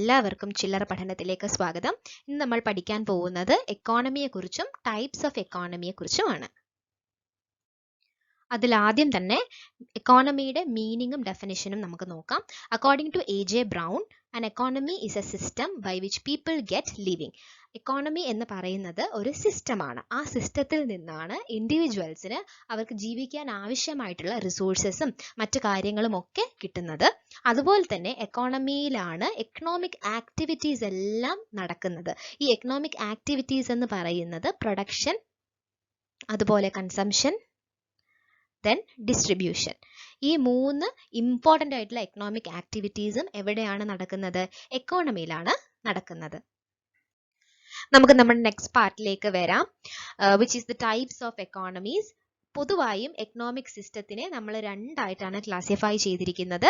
എല്ലാവർക്കും ചില്ലറ പഠനത്തിലേക്ക് സ്വാഗതം. ഇന്ന് നമ്മൾ പഠിക്കാൻ പോകുന്നത് എക്കോണമിയെക്കുറിച്ചും ടൈപ്സ് ഓഫ് എക്കോണമിയെക്കുറിച്ചുമാണ്. അതിൽ ആദ്യം തന്നെ എക്കോണമിയുടെ മീനിങ്ങും ഡെഫിനിഷനും നമുക്ക് നോക്കാം. According to A.J. Brown, an economy is a system by which people get living. Economy എന്ന് പറയുന്നത് ഒരു സിസ്റ്റമാണ്. ആ സിസ്റ്റത്തിൽ നിന്നാണ് ഇൻഡിവിജ്വൽസിന് അവർക്ക് ജീവിക്കാൻ ആവശ്യമായിട്ടുള്ള റിസോഴ്സസും മറ്റു കാര്യങ്ങളും ഒക്കെ കിട്ടുന്നത്. അതുപോലെ തന്നെ എക്കോണമിയിലാണ് എക്കണോമിക് ആക്ടിവിറ്റീസ് എല്ലാം നടക്കുന്നത്. ഈ എക്കണോമിക് ആക്ടിവിറ്റീസ് എന്ന് പറയുന്നത് പ്രൊഡക്ഷൻ, അതുപോലെ കൺസംഷൻ, then distribution. ഈ മൂന്ന് ഇമ്പോർട്ടൻ്റ് ആയിട്ടുള്ള എക്കണോമിക് ആക്ടിവിറ്റീസും എവിടെയാണ് നടക്കുന്നത്? എക്കോണമിയിലാണ് നടക്കുന്നത്. നമുക്ക് നമ്മുടെ നെക്സ്റ്റ് പാർട്ടിലേക്ക് വരാം, which is the types of economies. പൊതുവായും എക്കണോമിക് സിസ്റ്റത്തിനെ നമ്മൾ രണ്ടായിട്ടാണ് ക്ലാസിഫൈ ചെയ്തിരിക്കുന്നത്.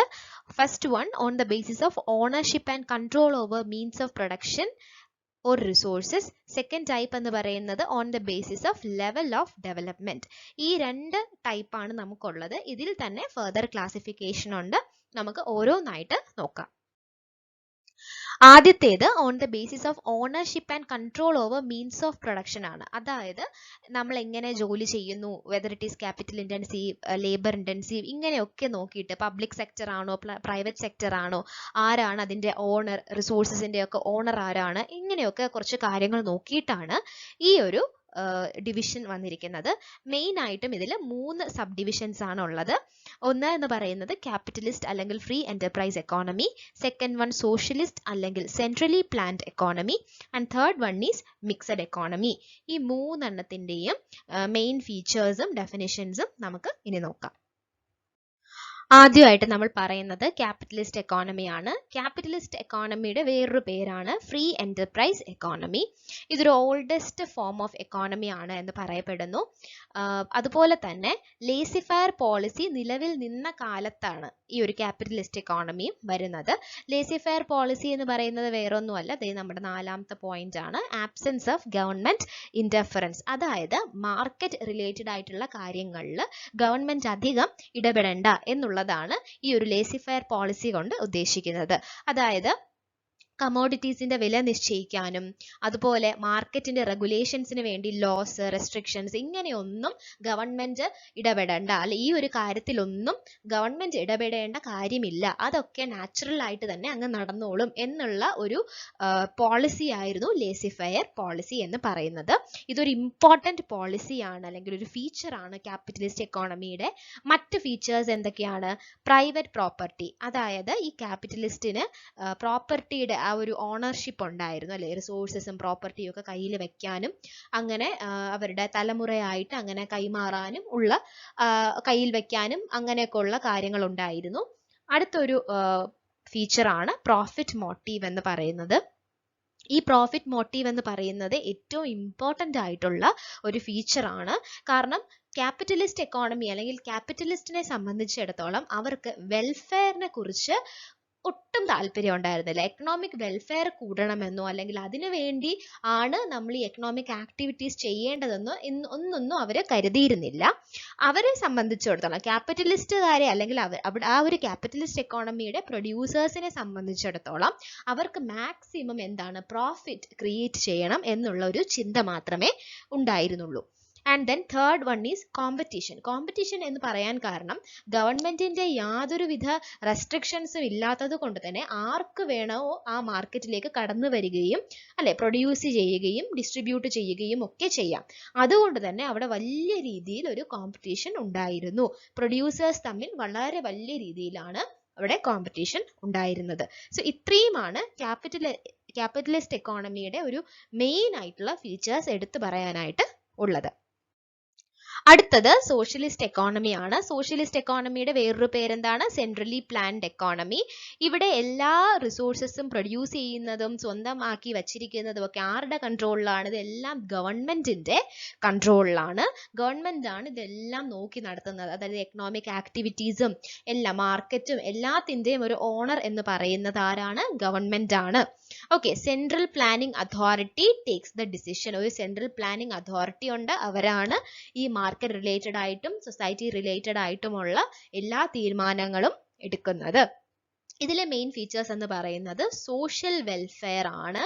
First one, on the basis of ownership and control over means of production or resources. Second type എന്ന് പറയുന്നത് on the basis of level of development. ഈ രണ്ട് ടൈപ്പാണ് നമുക്കുള്ളത്. ഇതിൽ തന്നെ ഫർദർ ക്ലാസിഫിക്കേഷൻ ഉണ്ട്. നമുക്ക് ഓരോന്നായിട്ട് നോക്കാം. ആദ്യത്തേത് on the basis of ownership and control over means of production ആണ്. അതായത് നമ്മൾ എങ്ങനെ ജോലി ചെയ്യുന്നു, whether it is capital intensive, labour intensive, ഇങ്ങനെയൊക്കെ നോക്കിയിട്ട് പബ്ലിക് സെക്ടർ ആണോ പ്രൈവറ്റ് സെക്ടർ ആണോ, ആരാണ് അതിൻ്റെ ഓണർ, റിസോഴ്സസിൻ്റെ ഒക്കെ ഓണർ ആരാണ്, ഇങ്ങനെയൊക്കെ കുറച്ച് കാര്യങ്ങൾ നോക്കിയിട്ടാണ് ഈ ഒരു ഡിവിഷൻ വന്നിരിക്കുന്നത്. മെയിൻ ആയിട്ടും ഇതിൽ 3 സബ് ഡിവിഷൻസ് ആണ് ഉള്ളത്. ഒന്ന് എന്ന് പറയുന്നത് ക്യാപിറ്റലിസ്റ്റ് അല്ലെങ്കിൽ free enterprise economy, second one socialist അല്ലെങ്കിൽ centrally planned economy, and third one is mixed economy. ഈ 3 എണ്ണത്തിൻ്റെയും മെയിൻ ഫീച്ചേഴ്സും ഡെഫിനിഷൻസും നമുക്ക് ഇനി നോക്കാം. ആദ്യമായിട്ട് നമ്മൾ പറയുന്നത് ക്യാപിറ്റലിസ്റ്റ് എക്കോണമിയാണ്. ക്യാപിറ്റലിസ്റ്റ് എക്കോണമിയുടെ വേറൊരു പേരാണ് ഫ്രീ എന്റർപ്രൈസ് എക്കോണമി. ഇതൊരു ഓൾഡസ്റ്റ് ഫോം ഓഫ് എക്കോണമി ആണ് എന്ന് പറയപ്പെടുന്നു. അതുപോലെ തന്നെ ലേസിഫയർ പോളിസി നിലവിൽ നിന്ന കാലത്താണ് ഈ ഒരു ക്യാപിറ്റലിസ്റ്റ് എക്കോണമിയും വരുന്നത്. ലേസിഫയർ പോളിസി എന്ന് പറയുന്നത് വേറൊന്നുമല്ല, ഇത് നമ്മുടെ 4ാമത്തെ പോയിന്റ് ആണ്, ആബ്സെൻസ് ഓഫ് ഗവൺമെന്റ് ഇന്റർഫറൻസ്. അതായത് മാർക്കറ്റ് റിലേറ്റഡ് ആയിട്ടുള്ള കാര്യങ്ങളിൽ ഗവൺമെന്റ് അധികം ഇടപെടേണ്ട എന്നുള്ളതാണ് ഈ ഒരു ലേസിഫയർ പോളിസി കൊണ്ട് ഉദ്ദേശിക്കുന്നത്. അതായത് കമോഡിറ്റീസിന്റെ വില നിശ്ചയിക്കാനും അതുപോലെ മാർക്കറ്റിന്റെ റെഗുലേഷൻസിന് വേണ്ടി ലോസ്, റെസ്ട്രിക്ഷൻസ് ഇങ്ങനെയൊന്നും ഗവൺമെന്റ് ഇടപെടേണ്ട, അല്ലെ ഈ ഒരു കാര്യത്തിലൊന്നും ഗവൺമെന്റ് ഇടപെടേണ്ട കാര്യമില്ല, അതൊക്കെ നാച്ചുറൽ ആയിട്ട് തന്നെ അങ്ങ് നടന്നോളും എന്നുള്ള ഒരു പോളിസി ആയിരുന്നു ലേസിഫയർ പോളിസി എന്ന് പറയുന്നത്. ഇതൊരു ഇമ്പോർട്ടൻറ്റ് പോളിസിയാണ് അല്ലെങ്കിൽ ഒരു ഫീച്ചറാണ് ക്യാപിറ്റലിസ്റ്റ് എക്കോണമിയുടെ. മറ്റ് ഫീച്ചേഴ്സ് എന്തൊക്കെയാണ്? പ്രൈവറ്റ് പ്രോപ്പർട്ടി, അതായത് ഈ ക്യാപിറ്റലിസ്റ്റിന് പ്രോപ്പർട്ടിയുടെ ആ ഒരു ഓണർഷിപ്പ് ഉണ്ടായിരുന്നു, അല്ലെ റിസോഴ്സസും പ്രോപ്പർട്ടിയും ഒക്കെ കയ്യിൽ വെക്കാനും അങ്ങനെ അവരുടെ തലമുറയായിട്ട് അങ്ങനെ കൈമാറാനും ഉള്ള കയ്യിൽ വെക്കാനും അങ്ങനെയൊക്കെ ഉള്ള കാര്യങ്ങൾ ഉണ്ടായിരുന്നു. അടുത്തൊരു ഫീച്ചറാണ് പ്രോഫിറ്റ് മോട്ടീവ് എന്ന് പറയുന്നത്. ഈ പ്രോഫിറ്റ് മോട്ടീവ് എന്ന് പറയുന്നത് ഏറ്റവും ഇമ്പോർട്ടൻ്റ് ആയിട്ടുള്ള ഒരു ഫീച്ചറാണ്. കാരണം ക്യാപിറ്റലിസ്റ്റ് എക്കോണമി അല്ലെങ്കിൽ ക്യാപിറ്റലിസ്റ്റിനെ സംബന്ധിച്ചിടത്തോളം അവർക്ക് വെൽഫെയറിനെ കുറിച്ച് ഒട്ടും താല്പര്യം ഉണ്ടായിരുന്നില്ല. എക്കണോമിക് വെൽഫെയർ കൂടണമെന്നോ അല്ലെങ്കിൽ അതിനു വേണ്ടി ആണ് നമ്മൾ ഈ എക്കണോമിക് ആക്ടിവിറ്റീസ് ചെയ്യേണ്ടതെന്നോ ഒന്നൊന്നും അവർ കരുതിയിരുന്നില്ല. അവരെ സംബന്ധിച്ചിടത്തോളം ക്യാപിറ്റലിസ്റ്റുകാരെ അല്ലെങ്കിൽ ആ ഒരു ക്യാപിറ്റലിസ്റ്റ് എക്കോണമിയുടെ പ്രൊഡ്യൂസേഴ്സിനെ സംബന്ധിച്ചിടത്തോളം അവർക്ക് മാക്സിമം എന്താണ്, പ്രോഫിറ്റ് ക്രിയേറ്റ് ചെയ്യണം എന്നുള്ള ഒരു ചിന്ത മാത്രമേ ഉണ്ടായിരുന്നുള്ളൂ. And then third one is competition. Competition എന്ന് പറയാൻ കാരണം ഗവൺമെന്റിന്റെ യാതൊരുവിധ റെസ്ട്രിക്ഷൻസും ഇല്ലാത്തത് കൊണ്ട് തന്നെ ആർക്ക് വേണോ ആ മാർക്കറ്റിലേക്ക് കടന്നു വരികയും അല്ലെ പ്രൊഡ്യൂസ് ചെയ്യുകയും ഡിസ്ട്രിബ്യൂട്ട് ചെയ്യുകയും ഒക്കെ ചെയ്യാം. അതുകൊണ്ട് തന്നെ അവിടെ വലിയ രീതിയിൽ ഒരു കോമ്പറ്റീഷൻ ഉണ്ടായിരുന്നു. പ്രൊഡ്യൂസേഴ്സ് തമ്മിൽ വളരെ വലിയ രീതിയിലാണ് അവിടെ കോമ്പറ്റീഷൻ ഉണ്ടായിരുന്നത്. സോ ഇത്രയുമാണ് ക്യാപിറ്റലിസ്റ്റ് എക്കോണമിയുടെ ഒരു മെയിൻ ആയിട്ടുള്ള ഫീച്ചേഴ്സ് എടുത്തു പറയാനായിട്ട് ഉള്ളത്. അടുത്തത് സോഷ്യലിസ്റ്റ് എക്കോണമി ആണ്. സോഷ്യലിസ്റ്റ് എക്കോണമിയുടെ വേറൊരു പേരെന്താണ്? Centrally planned economy. ഇവിടെ എല്ലാ റിസോഴ്സസും പ്രൊഡ്യൂസ് ചെയ്യുന്നതും സ്വന്തമാക്കി വച്ചിരിക്കുന്നതും ഒക്കെ ആരുടെ കൺട്രോളിലാണ്? ഇതെല്ലാം ഗവൺമെന്റിന്റെ കൺട്രോളിലാണ്. ഗവൺമെന്റ് ആണ് ഇതെല്ലാം നോക്കി നടത്തുന്നത്. അതായത് എക്കണോമിക് ആക്ടിവിറ്റീസും എല്ലാ മാർക്കറ്റും എല്ലാത്തിൻ്റെയും ഒരു ഓണർ എന്ന് പറയുന്നത് ആരാണ്? ഗവൺമെന്റ് ആണ്. Okay, central planning authority takes the decision. ഒരു സെൻട്രൽ പ്ലാനിംഗ് അതോറിറ്റി ഉണ്ട്, അവരാണ് ഈ മാർക്കറ്റ് റിലേറ്റഡ് ആയിട്ടും സൊസൈറ്റി റിലേറ്റഡ് ആയിട്ടുമുള്ള എല്ലാ തീരുമാനങ്ങളും എടുക്കുന്നത്. ഇതിലെ മെയിൻ ഫീച്ചേഴ്സ് എന്ന് പറയുന്നത് സോഷ്യൽ വെൽഫെയർ ആണ്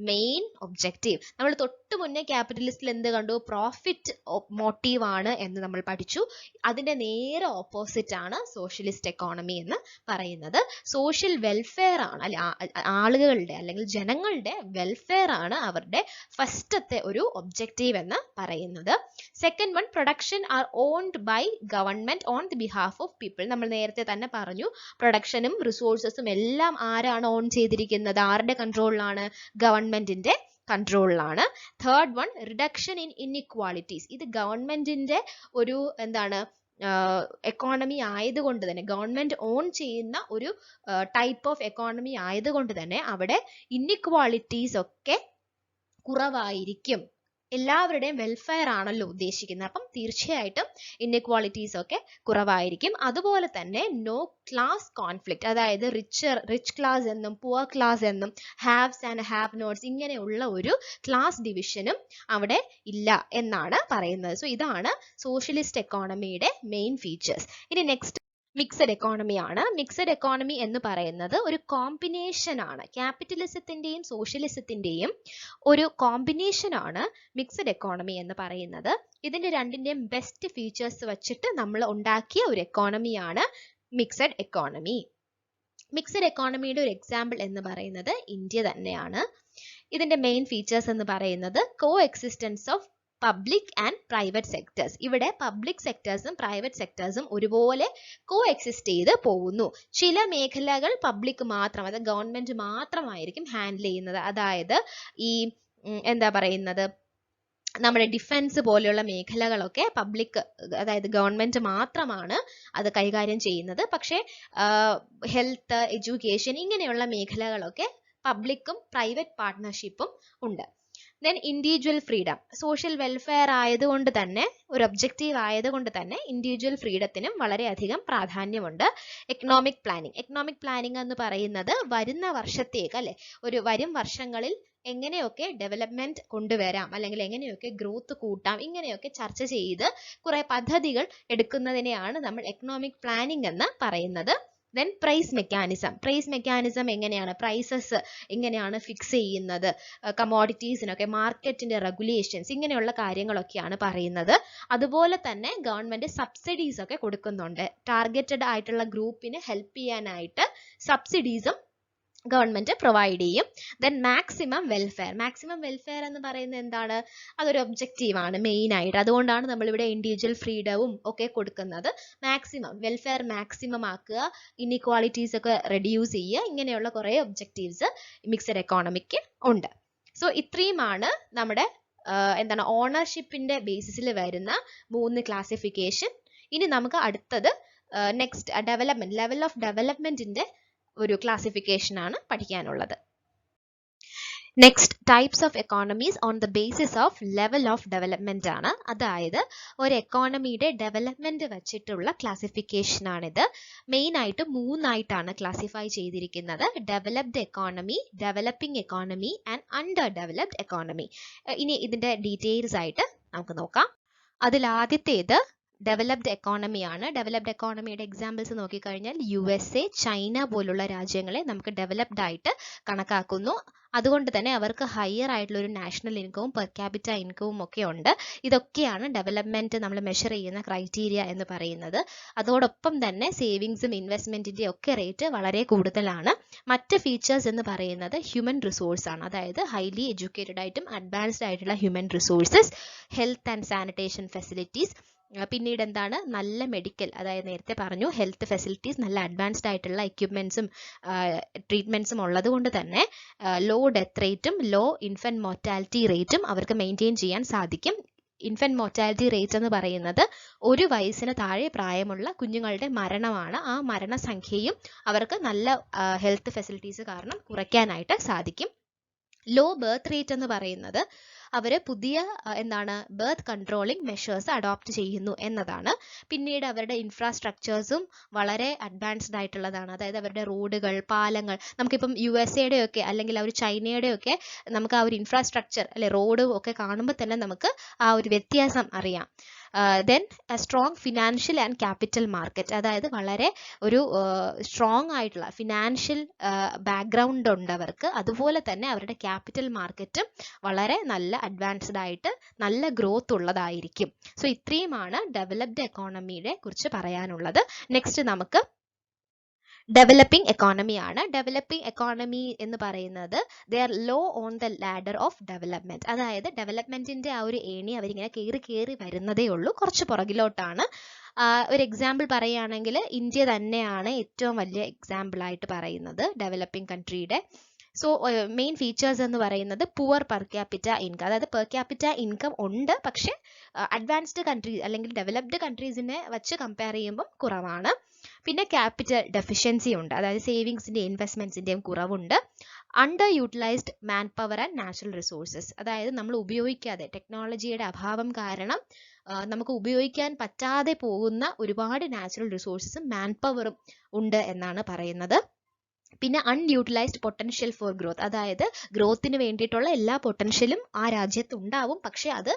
മെയിൻ ഒബ്ജക്റ്റീവ്. നമ്മൾ തൊട്ട് മുന്നേ ക്യാപിറ്റലിസ്റ്റിൽ എന്ത് കണ്ടു? പ്രോഫിറ്റ് മോട്ടീവ് ആണ് എന്ന് നമ്മൾ പഠിച്ചു. അതിന്റെ നേരെ ഓപ്പോസിറ്റ് ആണ് സോഷ്യലിസ്റ്റ് എക്കോണമി എന്ന് പറയുന്നത്. സോഷ്യൽ വെൽഫെയർ ആണ്, അല്ലെ ആളുകളുടെ അല്ലെങ്കിൽ ജനങ്ങളുടെ വെൽഫെയർ ആണ് അവരുടെ ഫസ്റ്റത്തെ ഒരു ഒബ്ജക്റ്റീവ് എന്ന് പറയുന്നത്. Second one, production are owned by government on the behalf of people. നമ്മൾ നേരത്തെ തന്നെ പറഞ്ഞു, പ്രൊഡക്ഷനും റിസോഴ്സസും എല്ലാം ആരാണ് ഓൺ ചെയ്തിരിക്കുന്നത്? ആരുടെ കൺട്രോളിലാണ്? ഗവൺമെന്റിന്റെ കൺട്രോളിലാണ്. Third one, reduction in inequalities. ഇത് ഗവൺമെന്റിന്റെ ഒരു എന്താണ് എക്കോണമി ആയതുകൊണ്ട് തന്നെ, ഗവൺമെന്റ് ഓൺ ചെയ്യുന്ന ഒരു ടൈപ്പ് ഓഫ് എക്കോണമി ആയതുകൊണ്ട് തന്നെ അവിടെ ഇൻഇക്വാളിറ്റീസ് ഒക്കെ കുറവായിരിക്കും. എല്ലാവരുടെയും വെൽഫെയർ ആണല്ലോ ഉദ്ദേശിക്കുന്നത്. അപ്പം തീർച്ചയായിട്ടും ഇൻഇക്വാളിറ്റീസ് ഒക്കെ കുറവായിരിക്കും. അതുപോലെ തന്നെ നോ ക്ലാസ് കോൺഫ്ലിക്റ്റ്, അതായത് റിച്ച് ക്ലാസ് എന്നും പുവർ ക്ലാസ് എന്നും ഹാവ്സ് ആൻഡ് ഹാവ് നോട്ട്സ് ഇങ്ങനെയുള്ള ഒരു ക്ലാസ് ഡിവിഷനും അവിടെ ഇല്ല എന്നാണ് പറയുന്നത്. സോ ഇതാണ് സോഷ്യലിസ്റ്റ് എക്കോണമിയുടെ മെയിൻ ഫീച്ചേഴ്സ്. ഇനി നെക്സ്റ്റ് മിക്സഡ് എക്കോണമി ആണ്. മിക്സഡ് എക്കോണമി എന്ന് പറയുന്നത് ഒരു കോമ്പിനേഷൻ ആണ്, ക്യാപിറ്റലിസത്തിന്റെയും സോഷ്യലിസത്തിന്റെയും ഒരു കോമ്പിനേഷൻ ആണ് മിക്സഡ് എക്കോണമി എന്ന് പറയുന്നത്. ഇതിന്റെ രണ്ടിന്റെയും ബെസ്റ്റ് ഫീച്ചേഴ്സ് വെച്ചിട്ട് നമ്മൾ ഉണ്ടാക്കിയ ഒരു എക്കോണമിയാണ് മിക്സഡ് എക്കോണമി. മിക്സഡ് എക്കോണമിയുടെ ഒരു എക്സാമ്പിൾ എന്ന് പറയുന്നത് ഇന്ത്യ തന്നെയാണ്. ഇതിന്റെ മെയിൻ ഫീച്ചേഴ്സ് എന്ന് പറയുന്നത് കോ existence of public and private sectors. ഇവിടെ പബ്ലിക് സെക്ടേഴ്സും പ്രൈവറ്റ് സെക്ടേഴ്സും ഒരുപോലെ കോ എക്സിസ്റ്റ് ചെയ്ത് പോകുന്നു. ചില മേഖലകൾ പബ്ലിക് മാത്രം, അതായത് ഗവൺമെന്റ് മാത്രമായിരിക്കും ഹാൻഡിൽ ചെയ്യുന്നത്. അതായത് ഈ എന്താ പറയുന്നത്, നമ്മുടെ ഡിഫൻസ് പോലെയുള്ള മേഖലകളൊക്കെ പബ്ലിക്, അതായത് ഗവൺമെന്റ് മാത്രമാണ് അത് കൈകാര്യം ചെയ്യുന്നത്. പക്ഷേ ഹെൽത്ത്, എഡ്യൂക്കേഷൻ ഇങ്ങനെയുള്ള മേഖലകളൊക്കെ പബ്ലിക്കും പ്രൈവറ്റ് പാർട്ട്ണർഷിപ്പും ഉണ്ട്. Then individual freedom, social welfare ആയതുകൊണ്ട് തന്നെ, ഒരു ഒബ്ജക്റ്റീവ് ആയതുകൊണ്ട് തന്നെ ഇൻഡിവിജ്വൽ ഫ്രീഡത്തിനും വളരെയധികം പ്രാധാന്യമുണ്ട്. എക്കണോമിക് പ്ലാനിങ് എന്ന് പറയുന്നത് വരുന്ന വർഷത്തേക്ക്, അല്ലെ വരും വർഷങ്ങളിൽ എങ്ങനെയൊക്കെ ഡെവലപ്മെന്റ് കൊണ്ടുവരാം അല്ലെങ്കിൽ എങ്ങനെയൊക്കെ ഗ്രോത്ത് കൂട്ടാം, ഇങ്ങനെയൊക്കെ ചർച്ച ചെയ്ത് കുറെ പദ്ധതികൾ എടുക്കുന്നതിനെയാണ് നമ്മൾ എക്കണോമിക് പ്ലാനിങ് എന്ന് പറയുന്നത്. ദെൻ പ്രൈസ് മെക്കാനിസം എങ്ങനെയാണ്, പ്രൈസസ് എങ്ങനെയാണ് ഫിക്സ് ചെയ്യുന്നത്, കമോഡിറ്റീസിനൊക്കെ മാർക്കറ്റിന്റെ റെഗുലേഷൻസ് ഇങ്ങനെയുള്ള കാര്യങ്ങളൊക്കെയാണ് പറയുന്നത്. അതുപോലെ തന്നെ ഗവൺമെന്റ് സബ്സിഡീസ് ഒക്കെ കൊടുക്കുന്നുണ്ട്. ടാർഗറ്റഡ് ആയിട്ടുള്ള ഗ്രൂപ്പിന് ഹെൽപ്പ് ചെയ്യാനായിട്ട് സബ്സിഡീസും ഗവൺമെന്റ് പ്രൊവൈഡ് ചെയ്യും. ദെൻ മാക്സിമം വെൽഫെയർ എന്ന് പറയുന്നത് എന്താണ്? അതൊരു ഒബ്ജക്റ്റീവ് ആണ് മെയിൻ ആയിട്ട്. അതുകൊണ്ടാണ് നമ്മളിവിടെ ഇൻഡിവിജ്വൽ ഫ്രീഡവും ഒക്കെ കൊടുക്കുന്നത്. വെൽഫെയർ മാക്സിമം ആക്കുക, ഇൻഇക്വാളിറ്റീസ് ഒക്കെ റെഡ്യൂസ് ചെയ്യുക, ഇങ്ങനെയുള്ള കുറെ ഒബ്ജക്റ്റീവ്സ് മിക്സഡ് എക്കോണമിക്ക് ഉണ്ട്. സോ ഇത്രയുമാണ് നമ്മുടെ ഓണർഷിപ്പിന്റെ ബേസിസിൽ വരുന്ന 3 ക്ലാസിഫിക്കേഷൻ. ഇനി നമുക്ക് അടുത്തത് നെക്സ്റ്റ് ലെവൽ ഓഫ് ഡെവലപ്മെന്റിന്റെ ഒരു ക്ലാസിഫിക്കേഷൻ ആണ് പഠിക്കാനുള്ളത്. Next types of economies on the basis of level of development ആണ്. അതായത് ഒരു എക്കോണമിയുടെ ഡെവലപ്മെന്റ് വെച്ചിട്ടുള്ള ക്ലാസിഫിക്കേഷൻ ആണിത്. മെയിൻ ആയിട്ട് 3 ആയിട്ടാണ് ക്ലാസിഫൈ ചെയ്തിരിക്കുന്നത്: developed economy, developing economy and under developed economy. ഇനി ഇതിന്റെ ഡീറ്റെയിൽസ് ആയിട്ട് നമുക്ക് നോക്കാം. അതിൽ ആദ്യത്തേത് ഡെവലപ്ഡ് എക്കോണമി ആണ്. ഡെവലപ്ഡ് എക്കോണമിയുടെ എക്സാമ്പിൾസ് നോക്കിക്കഴിഞ്ഞാൽ USA, ചൈന പോലുള്ള രാജ്യങ്ങളെ നമുക്ക് ഡെവലപ്ഡ് ആയിട്ട് കണക്കാക്കുന്നു. അതുകൊണ്ട് തന്നെ അവർക്ക് ഹയർ ആയിട്ടുള്ള ഒരു നാഷണൽ ഇൻകവും പെർ ക്യാപിറ്റ ഇൻകവും ഒക്കെ ഉണ്ട്. ഇതൊക്കെയാണ് ഡെവലപ്മെന്റ് നമ്മൾ മെഷർ ചെയ്യുന്ന ക്രൈറ്റീരിയ എന്ന് പറയുന്നത്. അതോടൊപ്പം തന്നെ സേവിങ്സും ഇൻവെസ്റ്റ്മെന്റിന്റെ ഒക്കെ റേറ്റ് വളരെ കൂടുതലാണ്. മറ്റ് ഫീച്ചേഴ്സ് എന്ന് പറയുന്നത് ഹ്യൂമൻ റിസോഴ്സ് ആണ്. അതായത് ഹൈലി എഡ്യൂക്കേറ്റഡ് ആയിട്ടും അഡ്വാൻസ്ഡ് ആയിട്ടുള്ള human resources, health and sanitation facilities, പിന്നീട് എന്താണ്, നല്ല മെഡിക്കൽ, അതായത് നേരത്തെ പറഞ്ഞു ഹെൽത്ത് ഫെസിലിറ്റീസ്, നല്ല അഡ്വാൻസ്ഡ് ആയിട്ടുള്ള എക്യുപ്മെന്റ്സും ട്രീറ്റ്മെന്റ്സും ഉള്ളത് കൊണ്ട് തന്നെ ലോ ഡെത്ത് റേറ്റും ലോ ഇൻഫന്റ് മോർട്ടാലിറ്റി റേറ്റും അവർക്ക് മെയിൻറ്റെയിൻ ചെയ്യാൻ സാധിക്കും. ഇൻഫന്റ് മോർട്ടാലിറ്റി റേറ്റ് എന്ന് പറയുന്നത് 1 വയസ്സിന് താഴെ പ്രായമുള്ള കുഞ്ഞുങ്ങളുടെ മരണമാണ്. ആ മരണസംഖ്യയും അവർക്ക് നല്ല ഹെൽത്ത് ഫെസിലിറ്റീസ് കാരണം കുറയ്ക്കാനായിട്ട് സാധിക്കും. ലോ ബർത്ത് റേറ്റ് എന്ന് പറയുന്നത് അവർ പുതിയ ബർത്ത് കൺട്രോളിംഗ് മെഷേഴ്സ് അഡോപ്റ്റ് ചെയ്യുന്നു എന്നതാണ്. പിന്നീട് അവരുടെ ഇൻഫ്രാസ്ട്രക്ചേഴ്സും വളരെ അഡ്വാൻസ്ഡ് ആയിട്ടുള്ളതാണ്. അതായത് അവരുടെ റോഡുകൾ, പാലങ്ങൾ, നമുക്കിപ്പം USA ഒക്കെ അല്ലെങ്കിൽ ആ ഒരു ചൈനയുടെ ഒക്കെ നമുക്ക് ആ ഒരു ഇൻഫ്രാസ്ട്രക്ചർ, അല്ലെ റോഡ് ഒക്കെ കാണുമ്പോൾ തന്നെ നമുക്ക് ആ ഒരു വ്യത്യാസം അറിയാം. Then strong financial and capital market, അതായത് വളരെ ഒരു സ്ട്രോങ് ആയിട്ടുള്ള ഫിനാൻഷ്യൽ ബാക്ക്ഗ്രൗണ്ട് ഉണ്ടവർക്ക്, അതുപോലെ തന്നെ അവരുടെ ക്യാപിറ്റൽ മാർക്കറ്റും വളരെ നല്ല അഡ്വാൻസ്ഡ് ആയിട്ട് നല്ല ഗ്രോത്ത് ഉള്ളതായിരിക്കും. സോ ഇത്രയുമാണ് ഡെവലപ്ഡ് എക്കോണമിയെ കുറിച്ച് പറയാനുള്ളത്. നെക്സ്റ്റ് നമുക്ക് ഡെവലപ്പിംഗ് എക്കോണമി ആണ്. ഡെവലപ്പിംഗ് എക്കോണമി എന്ന് പറയുന്നത് they are low on the ladder of development, അതായത് ഡെവലപ്മെന്റിന്റെ ആ ഒരു ഏണി അവരിങ്ങനെ കയറി വരുന്നതേ ഉള്ളൂ, കുറച്ച് പുറകിലോട്ടാണ്. ഒരു എക്സാമ്പിൾ പറയുകയാണെങ്കിൽ ഇന്ത്യ തന്നെയാണ് ഏറ്റവും വലിയ എക്സാമ്പിൾ ആയിട്ട് പറയുന്നത് ഡെവലപ്പിംഗ് കൺട്രിയുടെ. സോ മെയിൻ ഫീച്ചേഴ്സ് എന്ന് പറയുന്നത് പുവർ പെർ ക്യാപിറ്റ ഇൻകം, അതായത് പെർ ക്യാപിറ്റ ഇൻകം ഉണ്ട്, പക്ഷെ അഡ്വാൻസ്ഡ് കൺട്രീസ് അല്ലെങ്കിൽ ഡെവലപ്ഡ് കൺട്രീസിനെ വെച്ച് കമ്പയർ ചെയ്യുമ്പോൾ കുറവാണ്. പിന്നെ ക്യാപിറ്റൽ ഡെഫിഷ്യൻസി ഉണ്ട്, അതായത് സേവിങ്സിന്റെയും ഇൻവെസ്റ്റ്മെന്റ്സിന്റെയും കുറവുണ്ട്. Under utilised man power and natural resources, അതായത് നമ്മൾ ഉപയോഗിക്കാതെ ടെക്നോളജിയുടെ അഭാവം കാരണം നമുക്ക് ഉപയോഗിക്കാൻ പറ്റാതെ പോകുന്ന ഒരുപാട് നാച്ചുറൽ റിസോഴ്സസും മാൻ പവറും ഉണ്ട് എന്നാണ് പറയുന്നത്. പിന്നെ അൺയൂട്ടിലൈസ്ഡ് പൊട്ടൻഷ്യൽ ഫോർ ഗ്രോത്ത്, അതായത് ഗ്രോത്തിന് വേണ്ടിയിട്ടുള്ള എല്ലാ പൊട്ടൻഷ്യലും ആ രാജ്യത്ത് ഉണ്ടാവും, പക്ഷെ അത്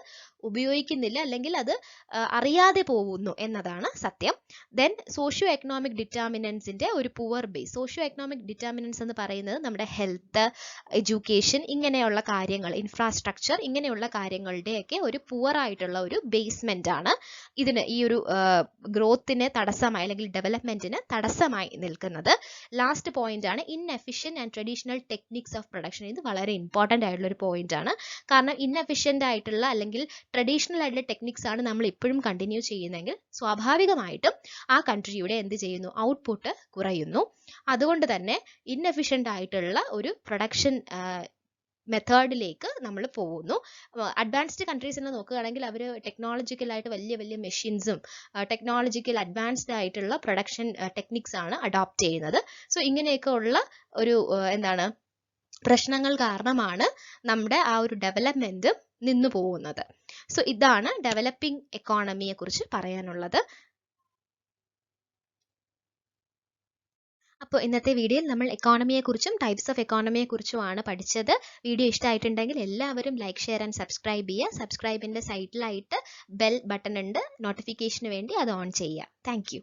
ഉപയോഗിക്കുന്നില്ല അല്ലെങ്കിൽ അത് അറിയാതെ പോകുന്നു എന്നതാണ് സത്യം. ദെൻ സോഷ്യോ എക്കണോമിക് ഡിറ്റർമിനൻസിന്റെ ഒരു poor base. Socio economic determinants എന്ന് പറയുന്നത് നമ്മുടെ ഹെൽത്ത്, എഡ്യൂക്കേഷൻ, ഇങ്ങനെയുള്ള കാര്യങ്ങൾ, ഇൻഫ്രാസ്ട്രക്ചർ, ഇങ്ങനെയുള്ള കാര്യങ്ങളുടെയൊക്കെ ഒരു പുവർ ആയിട്ടുള്ള ഒരു ബേസ്മെന്റ് ആണ് ഇതിന് ഈ ഒരു ഗ്രോത്തിന് തടസ്സമായി അല്ലെങ്കിൽ ഡെവലപ്മെന്റിന് തടസ്സമായി നിൽക്കുന്നത്. ലാസ്റ്റ് പോയിന്റ് ആണ് inefficient and traditional techniques of production. ഇത് വളരെ ഇമ്പോർട്ടന്റ് ആയിട്ടുള്ള ഒരു പോയിന്റ് ആണ്, കാരണം ഇൻഎഫിഷ്യന്റ് ആയിട്ടുള്ള അല്ലെങ്കിൽ ട്രഡീഷണൽ ആയിട്ടുള്ള ടെക്നിക്സ് ആണ് നമ്മൾ ഇപ്പോഴും കണ്ടിന്യൂ ചെയ്യുന്നതെങ്കിൽ സ്വാഭാവികമായിട്ടും ആ കൺട്രിയുടെ എന്ത് ചെയ്യുന്നു, ഔട്ട്പുട്ട് കുറയുന്നു. അതുകൊണ്ട് തന്നെ ഇൻഎഫിഷ്യന്റ് ആയിട്ടുള്ള ഒരു പ്രൊഡക്ഷൻ മെത്തേഡിലേക്ക് നമ്മൾ പോകുന്നു. അഡ്വാൻസ്ഡ് കൺട്രീസിൽ നോക്കുകയാണെങ്കിൽ അവർ ടെക്നോളജിക്കലായിട്ട് വലിയ വലിയ മെഷീൻസും ടെക്നോളജിക്കൽ അഡ്വാൻസ്ഡ് ആയിട്ടുള്ള പ്രൊഡക്ഷൻ ടെക്നിക്സ് ആണ് അഡോപ്റ്റ് ചെയ്യുന്നത്. സോ ഇങ്ങനെയൊക്കെ ഉള്ള ഒരു പ്രശ്നങ്ങൾ കാരണമാണ് നമ്മുടെ ആ ഒരു ഡെവലപ്മെന്റ് നിന്നു പോകുന്നത്. സോ ഇതാണ് ഡെവലപ്പിംഗ് എക്കോണമിയെ കുറിച്ച് പറയാനുള്ളത്. അപ്പോൾ ഇന്നത്തെ വീഡിയോയിൽ നമ്മൾ എക്കോണമിയെക്കുറിച്ചും ടൈപ്സ് ഓഫ് എക്കോണമിയെക്കുറിച്ചുമാണ് പഠിച്ചത്. വീഡിയോ ഇഷ്ടമായിട്ടുണ്ടെങ്കിൽ എല്ലാവരും ലൈക്ക്, ഷെയർ ആൻഡ് സബ്സ്ക്രൈബ് ചെയ്യുക. സബ്സ്ക്രൈബിൻ്റെ സൈഡിലായിട്ട് ബെൽ ബട്ടൺ ഉണ്ട്, നോട്ടിഫിക്കേഷന് വേണ്ടി അത് ഓൺ ചെയ്യുക. Thank you.